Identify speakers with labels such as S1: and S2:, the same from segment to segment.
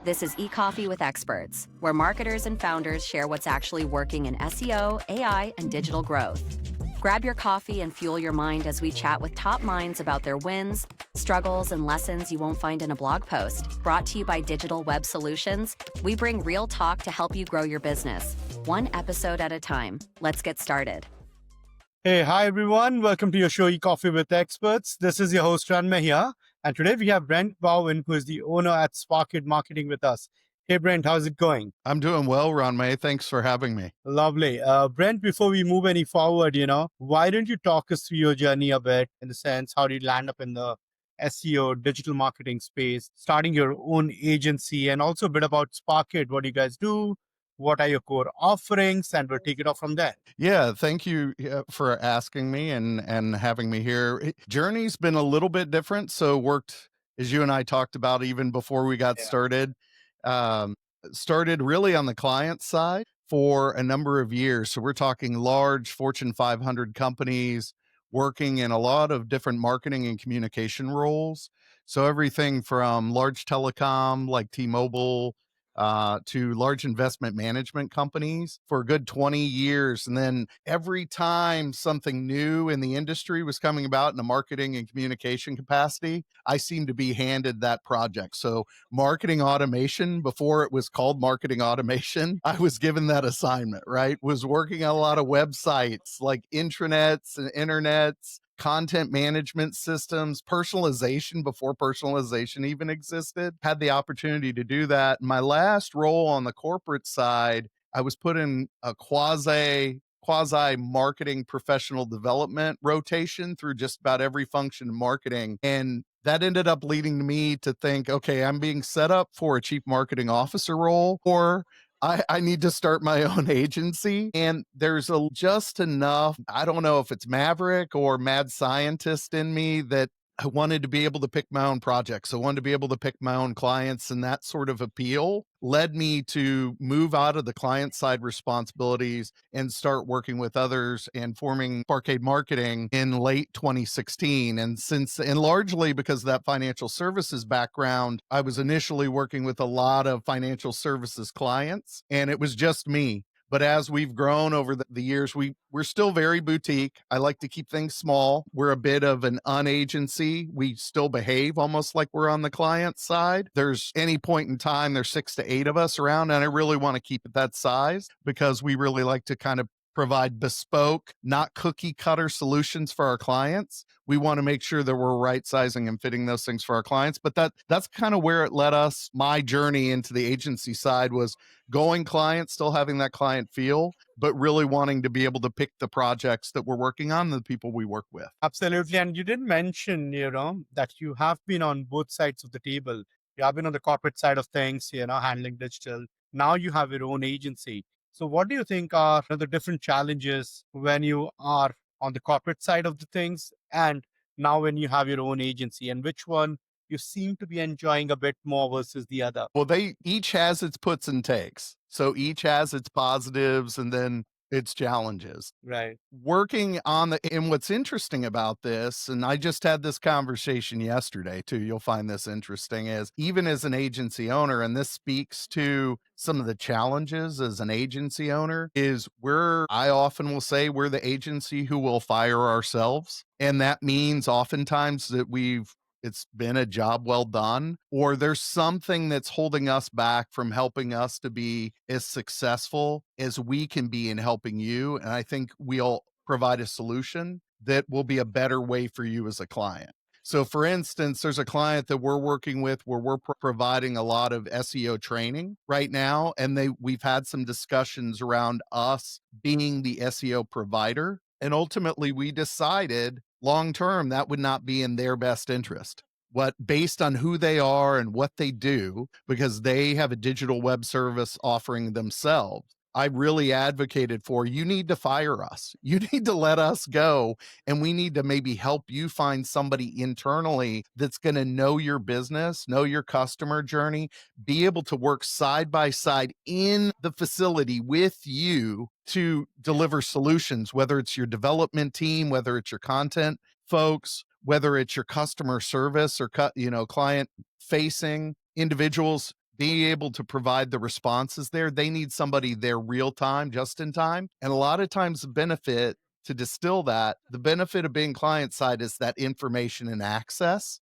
S1: This is eCoffee with Experts, where marketers and founders share what's actually working in SEO, AI, and digital growth. Grab your coffee and fuel your mind as we chat with top minds about their wins, struggles, and lessons you won't find in a blog post. Brought to you by Digital Web Solutions, we bring real talk to help you grow your business, one episode at a time. Let's get started.
S2: Hey, hi everyone. Welcome to your show, eCoffee with Experts. This is your host, Ranmay here. And today we have Brent Bowen, who is the owner at Sparkcade Marketing with us. Hey, Brent, how's it going?
S3: I'm doing well, Ranmay. Thanks for having me.
S2: Lovely. Brent, before we move any forward, why don't you talk us through your journey a bit, in the sense, how did you land up in the SEO, digital marketing space, starting your own agency, and also a bit about Sparkcade. What do you guys do? What are your core offerings? And we'll take it off from there.
S3: Yeah, thank you for asking me and having me here. Journey's been a little bit different. So worked, as you and I talked about even before we got started, started really on the client side for a number of years. So we're talking large Fortune 500 companies working in a lot of different marketing and communication roles. So everything from large telecom like T-Mobile, to large investment management companies for a good 20 years. And then every time something new in the industry was coming about in a marketing and communication capacity, I seemed to be handed that project. So marketing automation, before it was called marketing automation, I was given that assignment, right? Was working on a lot of websites like intranets and internets, content management systems, personalization before personalization even existed. Had the opportunity to do that. My last role on the corporate side, I was put in a quasi marketing professional development rotation through just about every function in marketing. And that ended up leading me to think, okay, I'm being set up for a chief marketing officer role, or I need to start my own agency. And there's just enough, I don't know if it's maverick or mad scientist in me, that I wanted to be able to pick my own projects. I wanted to be able to pick my own clients, and that sort of appeal led me to move out of the client side responsibilities and start working with others and forming Sparkcade Marketing in late 2016. And largely because of that financial services background, I was initially working with a lot of financial services clients, and it was just me. But as we've grown over the years, we're still very boutique. I like to keep things small. We're a bit of an unagency. We still behave almost like we're on the client side. There's any point in time, there's 6 to 8 of us around, and I really want to keep it that size because we really like to kind of provide bespoke, not cookie cutter solutions for our clients. We want to make sure that we're right sizing and fitting those things for our clients. But that's kind of where it led us. My journey into the agency side was going client, still having that client feel, but really wanting to be able to pick the projects that we're working on, the people we work with.
S2: Absolutely. And you did mention, that you have been on both sides of the table. You have been on the corporate side of things, handling digital. Now you have your own agency. So what do you think are the different challenges when you are on the corporate side of the things and now when you have your own agency, and which one you seem to be enjoying a bit more versus the other?
S3: Well, they each has its puts and takes. So each has its positives and then its challenges.
S2: Right.
S3: Working on and what's interesting about this, and I just had this conversation yesterday too, you'll find this interesting, is even as an agency owner, and this speaks to some of the challenges as an agency owner, is I often will say we're the agency who will fire ourselves. And that means oftentimes that it's been a job well done, or there's something that's holding us back from helping us to be as successful as we can be in helping you. And I think we'll provide a solution that will be a better way for you as a client. So for instance, there's a client that we're working with where we're providing a lot of SEO training right now. And we've had some discussions around us being the SEO provider. And ultimately we decided long term, that would not be in their best interest. Based on who they are and what they do, because they have a digital web service offering themselves, I really advocated for, you need to fire us. You need to let us go. And we need to maybe help you find somebody internally that's going to know your business, know your customer journey, be able to work side by side in the facility with you to deliver solutions, whether it's your development team, whether it's your content folks, whether it's your customer service or client facing individuals. being able to provide the responses there. They need somebody there real time, just in time. And a lot of times the benefit to distill that, the benefit of being client side is that information and access,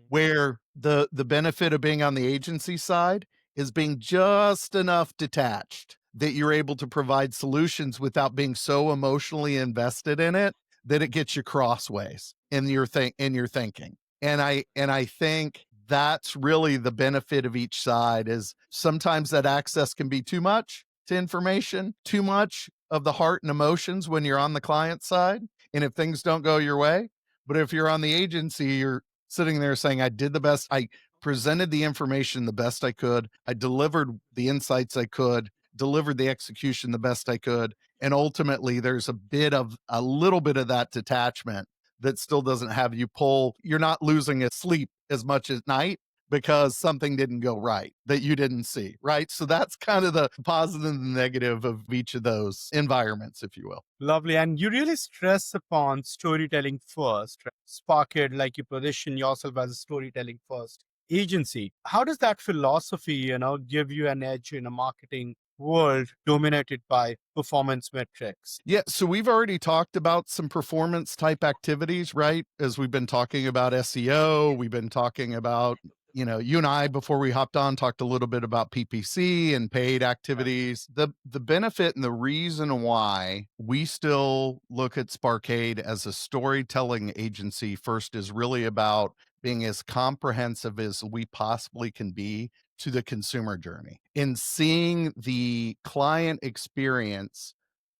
S3: where the benefit of being on the agency side is being just enough detached that you're able to provide solutions without being so emotionally invested in it that it gets you crossways in your thinking. And I think that's really the benefit of each side is sometimes that access can be too much to information, too much of the heart and emotions when you're on the client side. And if things don't go your way, but if you're on the agency, you're sitting there saying, I did the best. I presented the information the best I could. I delivered the insights I could, delivered the execution the best I could. And ultimately, there's a little bit of that detachment that still doesn't have you pull. You're not losing a sleep as much at night because something didn't go right that you didn't see, right? So that's kind of the positive and negative of each of those environments, if you will.
S2: Lovely. And you really stress upon storytelling first. Right? Sparkcade, like you position yourself as a storytelling first agency. How does that philosophy, give you an edge in a marketing world dominated by performance metrics?
S3: Yeah, so we've already talked about some performance type activities, right? As we've been talking about SEO, we've been talking about, you and I before we hopped on talked a little bit about PPC and paid activities. The benefit and the reason why we still look at Sparkcade as a storytelling agency first is really about being as comprehensive as we possibly can be to the consumer journey in seeing the client experience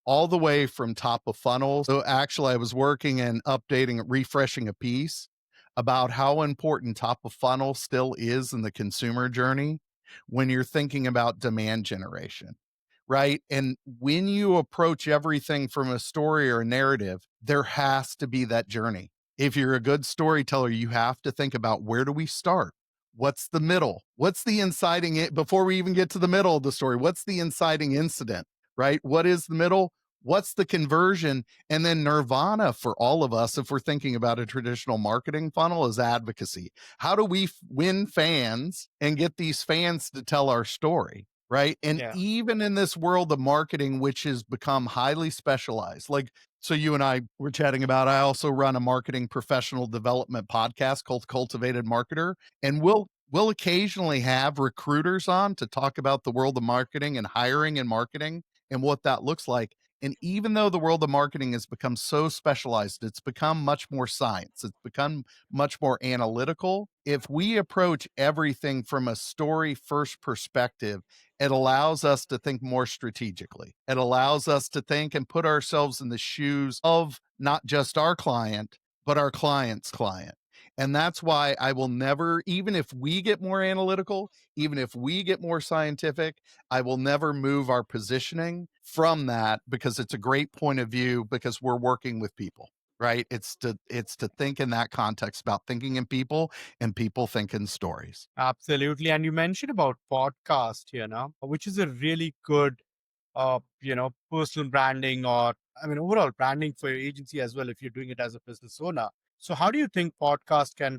S3: all the way from top of funnel. So actually, I was working and updating, refreshing a piece about how important top of funnel still is in the consumer journey when you're thinking about demand generation, right? And when you approach everything from a story or a narrative, there has to be that journey. If you're a good storyteller, you have to think about where do we start? What's the middle? What's the inciting it before we even get to the middle of the story? What's the inciting incident? Right? What is the middle? What's the conversion? And then nirvana for all of us, if we're thinking about a traditional marketing funnel, is advocacy. How do we win fans and get these fans to tell our story? Right. And
S2: Yeah.
S3: even in this world of marketing, which has become highly specialized, like, so you and I were chatting about, I also run a marketing professional development podcast called Cultivated Marketer. And we'll occasionally have recruiters on to talk about the world of marketing and hiring and marketing and what that looks like. And even though the world of marketing has become so specialized, it's become much more science, it's become much more analytical. If we approach everything from a story first perspective, it allows us to think more strategically. It allows us to think and put ourselves in the shoes of not just our client, but our client's client. And that's why I will never, even if we get more analytical, even if we get more scientific, I will never move our positioning from that because it's a great point of view because we're working with people, right? It's to think in that context about thinking in people and people think in stories.
S2: Absolutely. And you mentioned about podcast, which is a really good, personal branding or, overall branding for your agency as well, if you're doing it as a business owner. So how do you think podcast can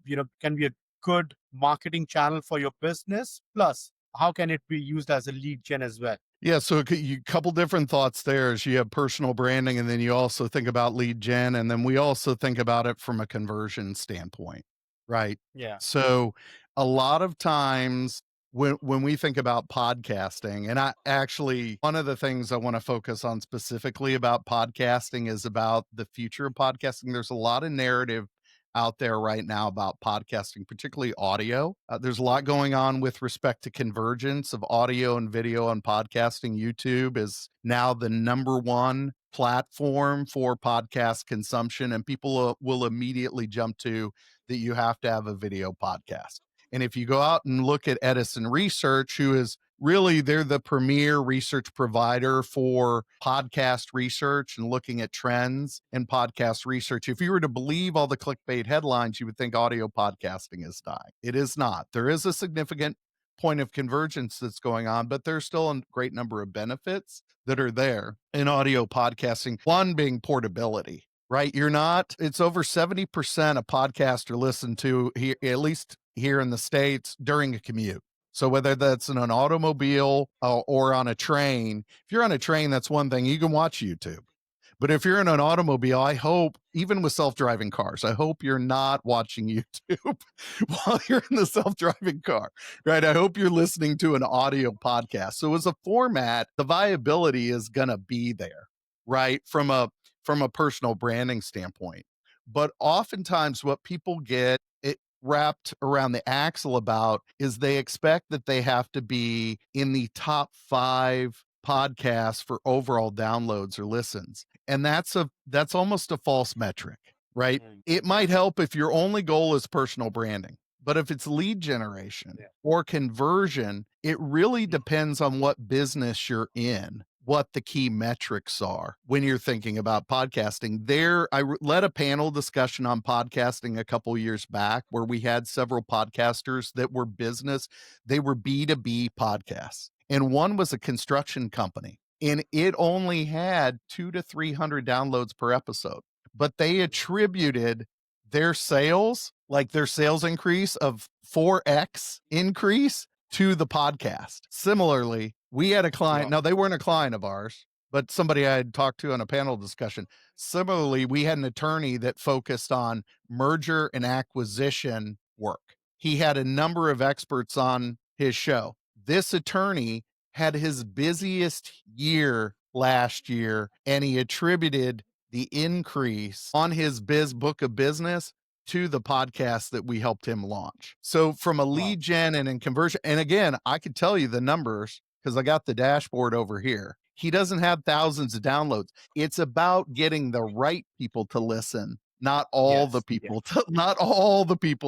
S2: be a good marketing channel for your business? Plus, how can it be used as a lead gen as well?
S3: Yeah, so you couple different thoughts there is you have personal branding and then you also think about lead gen and then we also think about it from a conversion standpoint, right?
S2: Yeah.
S3: So a lot of times when we think about podcasting and I actually one of the things I want to focus on specifically about podcasting is about the future of podcasting. There's a lot of narrative out there right now about podcasting, particularly audio. There's a lot going on with respect to convergence of audio and video on podcasting. YouTube is now the number one platform for podcast consumption, and people will immediately jump to that you have to have a video podcast. And if you go out and look at Edison Research, who is really they're the premier research provider for podcast research and looking at trends in podcast research. If you were to believe all the clickbait headlines, you would think audio podcasting is dying. It is not. There is a significant point of convergence that's going on, but there's still a great number of benefits that are there in audio podcasting. One being portability, right? It's over 70% of podcasts are listened to here, at least here in the States during a commute. So whether that's in an automobile or on a train, if you're on a train, that's one thing. You can watch YouTube. But if you're in an automobile, I hope, even with self-driving cars, I hope you're not watching YouTube while you're in the self-driving car, right? I hope you're listening to an audio podcast. So as a format, the viability is going to be there, right? From a personal branding standpoint. But oftentimes what people get it wrapped around the axle about is they expect that they have to be in the top 5 podcasts for overall downloads or listens. And that's almost a false metric, right? It might help if your only goal is personal branding. But if it's lead generation or conversion, it really depends on what business you're in, what the key metrics are when you're thinking about podcasting. Led a panel discussion on podcasting a couple years back where we had several podcasters that were business, they were B2B podcasts. And one was a construction company, and it only had 200 to 300 downloads per episode. But they attributed their sales, like their sales increase of 4x increase, to the podcast. Similarly, we had a client, now they weren't a client of ours, but somebody I had talked to on a panel discussion. Similarly, we had an attorney that focused on merger and acquisition work. He had a number of experts on his show. This attorney had his busiest year last year, and he attributed the increase on his book of business to the podcast that we helped him launch. So from a lead gen and in conversion, and again, I could tell you the numbers because I got the dashboard over here. He doesn't have thousands of downloads. It's about getting the right people to listen, not all the people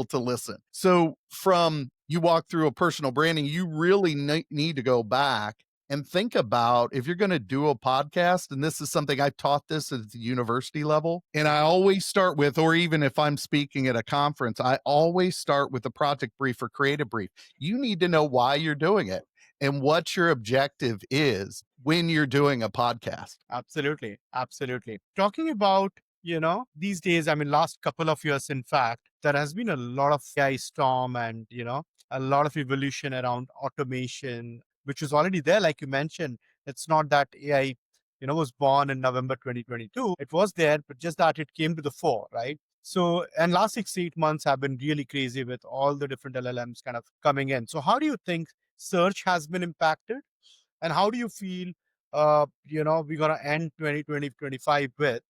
S3: to listen. So from you walk through a personal branding, you really need to go back and think about if you're going to do a podcast, and this is something I've taught this at the university level, and I always start with, or even if I'm speaking at a conference, I always start with a project brief or creative brief. You need to know why you're doing it and what your objective is when you're doing a podcast.
S2: Absolutely. Talking about, these days, last couple of years, in fact, there has been a lot of AI storm and, a lot of evolution around automation, which was already there. Like you mentioned, it's not that AI, was born in November 2022. It was there, but just that it came to the fore, right? So, and last 6 to 8 months have been really crazy with all the different LLMs kind of coming in. So how do you think search has been impacted? And how do you feel, we're going to end 2025 with,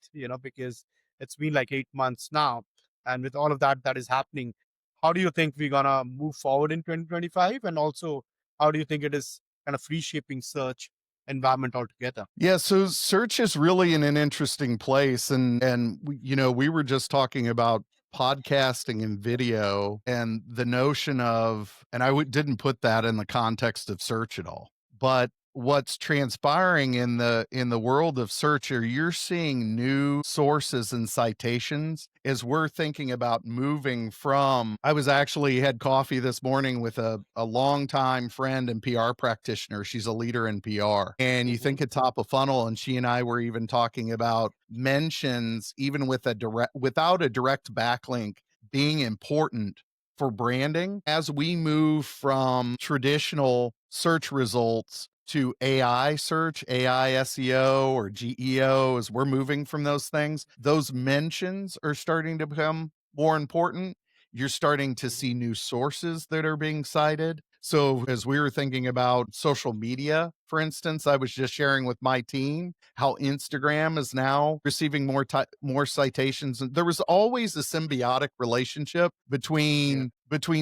S2: because it's been like 8 months now. And with all of that is happening, how do you think we're going to move forward in 2025? And also, how do you think it is kind of reshaping search environment altogether?
S3: Yeah, so search is really in an interesting place. And we were just talking about podcasting and video and the notion of, and didn't put that in the context of search at all. But what's transpiring in the world of search are you're seeing new sources and citations as we're thinking about moving from, I was actually had coffee this morning with a longtime friend and PR practitioner. She's a leader in PR. And you think at top of funnel, and she and I were even talking about mentions, even without a direct backlink being important for branding as we move from traditional search results to AI search, AI SEO, or GEO, as we're moving from those things. Those mentions are starting to become more important. You're starting to see new sources that are being cited. So as we were thinking about social media, for instance, I was just sharing with my team how Instagram is now receiving more citations. And there was always a symbiotic relationship between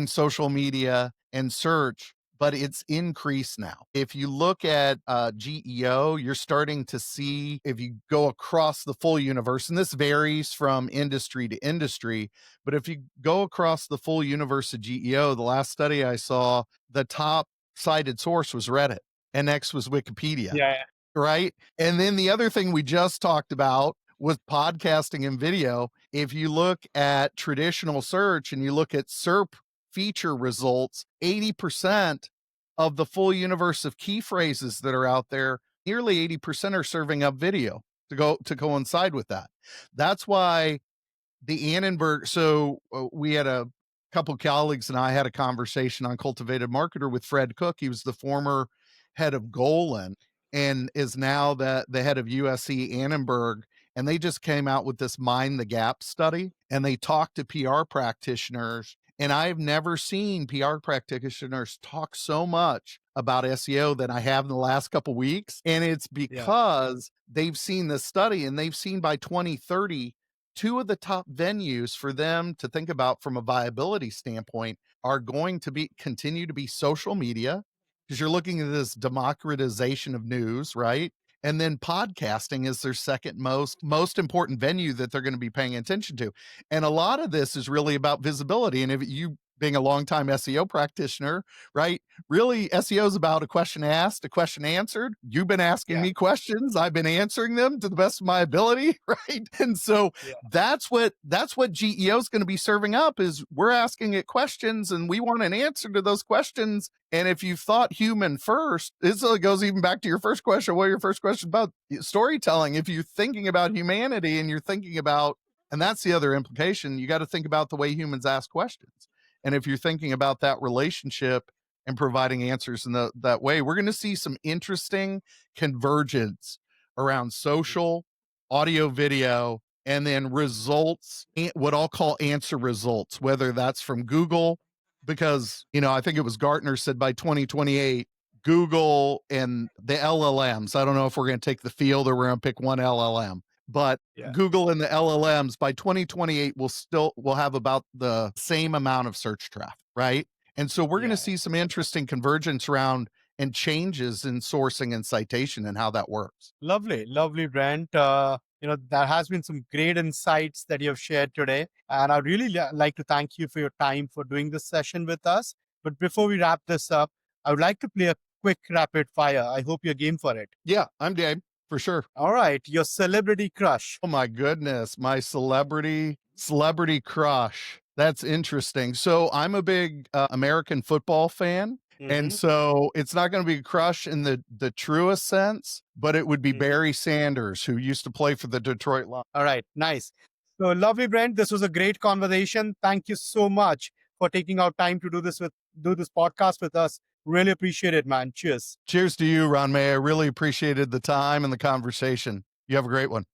S3: social media and search, but it's increased now. If you look at GEO, you're starting to see, if you go across the full universe, and this varies from industry to industry, but if you go across the full universe of GEO, the last study I saw, the top cited source was Reddit, and next was Wikipedia. Right? And then the other thing we just talked about was podcasting and video. If you look at traditional search and you look at SERP feature results, 80% of the full universe of key phrases that are out there, nearly 80% are serving up video to coincide with that. That's why the Annenberg, so we had a couple colleagues and I had a conversation on Cultivated Marketer with Fred Cook. He was the former head of Golan and is now the head of USC Annenberg. And they just came out with this Mind the Gap study, and they talked to PR practitioners. And I've never seen PR practitioners talk so much about SEO than I have in the last couple weeks. And it's because they've seen this study, and they've seen by 2030, two of the top venues for them to think about from a viability standpoint are going to be continue to be social media, because you're looking at this democratization of news, right? And then podcasting is their second most important venue that they're going to be paying attention to. And a lot of this is really about visibility. And if you, being a longtime SEO practitioner, right? Really, SEO is about a question asked, a question answered. You've been asking me questions. I've been answering them to the best of my ability, right? And so that's what GEO is going to be serving up, is we're asking it questions and we want an answer to those questions. And if you thought human first, this goes even back to your first question. What are your first question about? Storytelling. If you're thinking about humanity and you're thinking about, and that's the other implication, you got to think about the way humans ask questions. And if you're thinking about that relationship and providing answers in that way, we're going to see some interesting convergence around social, audio, video, and then results, what I'll call answer results, whether that's from Google, because, I think it was Gartner said by 2028, Google and the LLMs, I don't know if we're going to take the field or we're going to pick one LLM, but Google and the LLMs by 2028 will have about the same amount of search traffic, right? And so we're going to see some interesting convergence around and changes in sourcing and citation and how that works.
S2: Lovely, Brent. There has been some great insights that you have shared today, and I'd really like to thank you for your time for doing this session with us. But before we wrap this up, I would like to play a quick rapid fire. I hope you're game for it.
S3: Yeah, I'm game. For sure.
S2: All right. Your celebrity crush.
S3: Oh my goodness. My celebrity crush. That's interesting. So I'm a big American football fan. And so it's not going to be a crush in the truest sense, but it would be Barry Sanders, who used to play for the Detroit Lions.
S2: All right. Nice. So lovely, Brent. This was a great conversation. Thank you so much for taking out time to do this podcast with us. Really appreciate it, man. Cheers.
S3: Cheers to you, Ranmay. I really appreciated the time and the conversation. You have a great one.